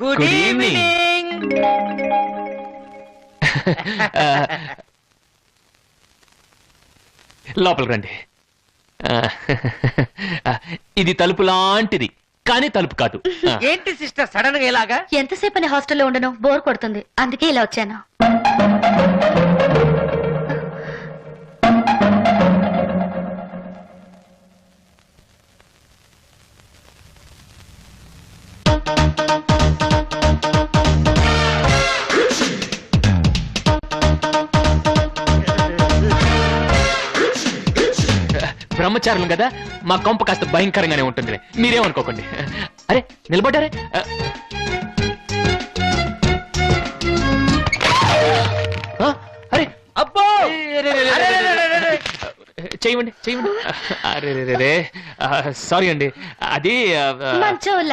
Good evening. లోపలికి రండి. ఇది తలుపు లాంటిది కానీ తలుపు కాదు. ఏంటి సిస్టర్ సడన్ గా ఇలాగా? ఎంతసేపు అని హాస్టల్లో ఉండను, బోర్ కొడుతుంది, అందుకే ఇలా వచ్చాను. బ్రహ్మచారులు కదా, మా కొంప కాస్త భయంకరంగానే ఉంటుంది, మీరేమనుకోకండి. అరే నిలబడ్డారే. అరే అబ్బో చెయ్యండి చెయ్యండి. అరే రే సారీ అండి, అది మంచోళ్ళ